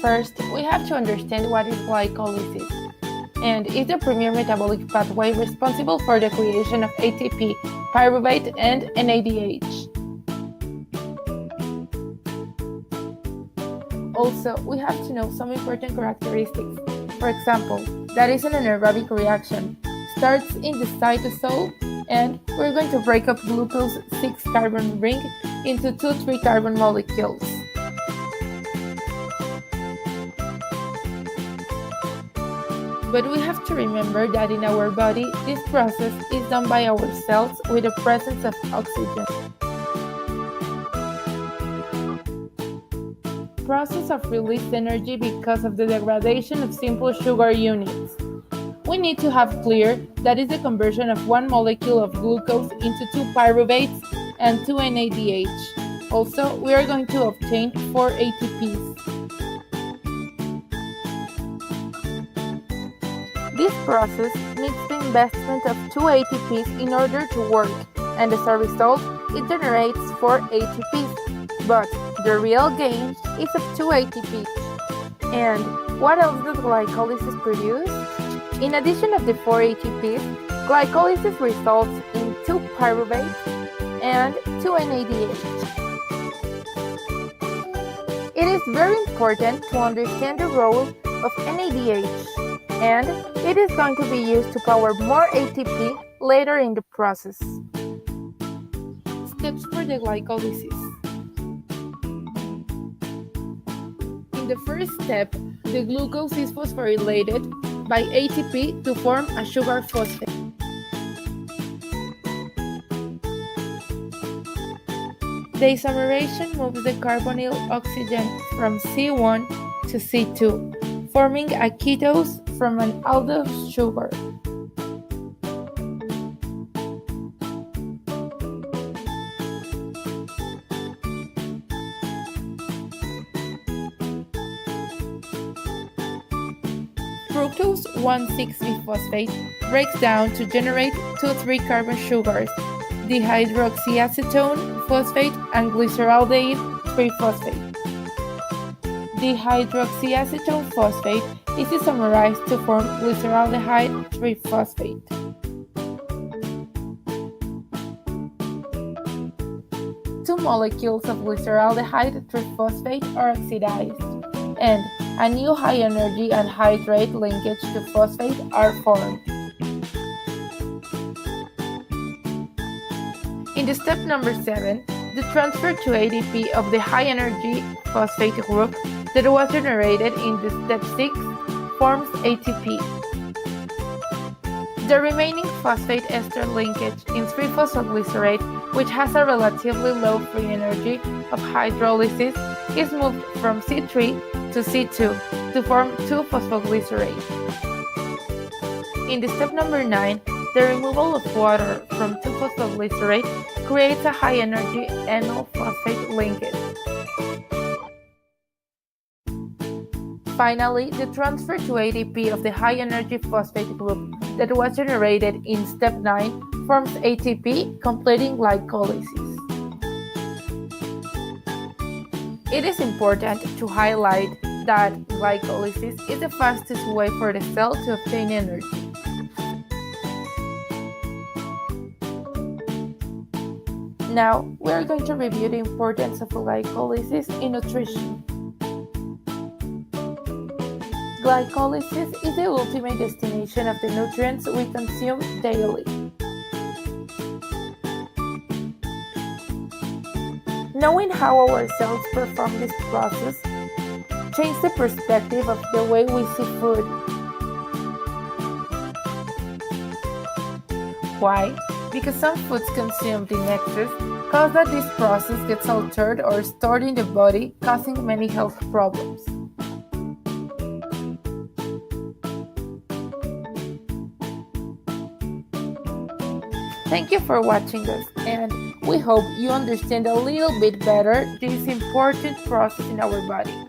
First, we have to understand what is glycolysis, and it's the premier metabolic pathway responsible for the creation of ATP, pyruvate, and NADH. Also, we have to know some important characteristics. For example, that is an anaerobic reaction, starts in the cytosol, and we're going to break up glucose 6-carbon ring into 2 3-carbon molecules. But we have to remember that in our body, this process is done by our cells with the presence of oxygen. Process of released energy because of the degradation of simple sugar units. We need to have clear that is the conversion of 1 molecule of glucose into 2 pyruvates and 2 NADH. Also, we are going to obtain 4 ATPs. This process needs the investment of 2 ATPs in order to work, and as a result, it generates 4 ATPs. But the real gain is of 2 ATPs. And what else does glycolysis produce? In addition of the 4 ATPs, glycolysis results in 2 pyruvates and 2 NADH. It is very important to understand the role of NADH, and it is going to be used to power more ATP later in the process. Steps for the glycolysis. In the first step, the glucose is phosphorylated by ATP to form a sugar phosphate. The isomerization moves the carbonyl oxygen from C1 to C2, forming a ketose from an aldose sugar. Fructose 1,6-biphosphate breaks down to generate 2 3-carbon sugars, dihydroxyacetone phosphate and glyceraldehyde 3-phosphate. Dihydroxyacetone phosphate is isomerized to form glyceraldehyde 3-phosphate. Two molecules of glyceraldehyde 3-phosphate are oxidized, and a new high-energy anhydrate linkage to phosphate are formed. In the step number 7, the transfer to ADP of the high-energy phosphate group that was generated in the step 6 forms ATP. The remaining phosphate ester linkage in 3-phosphoglycerate, which has a relatively low free energy of hydrolysis, is moved from C3 to C2 to form 2-phosphoglycerate. In the step number 9, the removal of water from 2-phosphoglycerate creates a high-energy enol phosphate linkage. Finally, the transfer to ADP of the high-energy phosphate group that was generated in step 9 forms ATP, completing glycolysis. It is important to highlight that glycolysis is the fastest way for the cell to obtain energy. Now, we are going to review the importance of glycolysis in nutrition. Glycolysis is the ultimate destination of the nutrients we consume daily. Knowing how our cells perform this process changes the perspective of the way we see food. Why? Because some foods consumed in excess cause that this process gets altered or stored in the body, causing many health problems. Thank you for watching us, and we hope you understand a little bit better this important process in our body.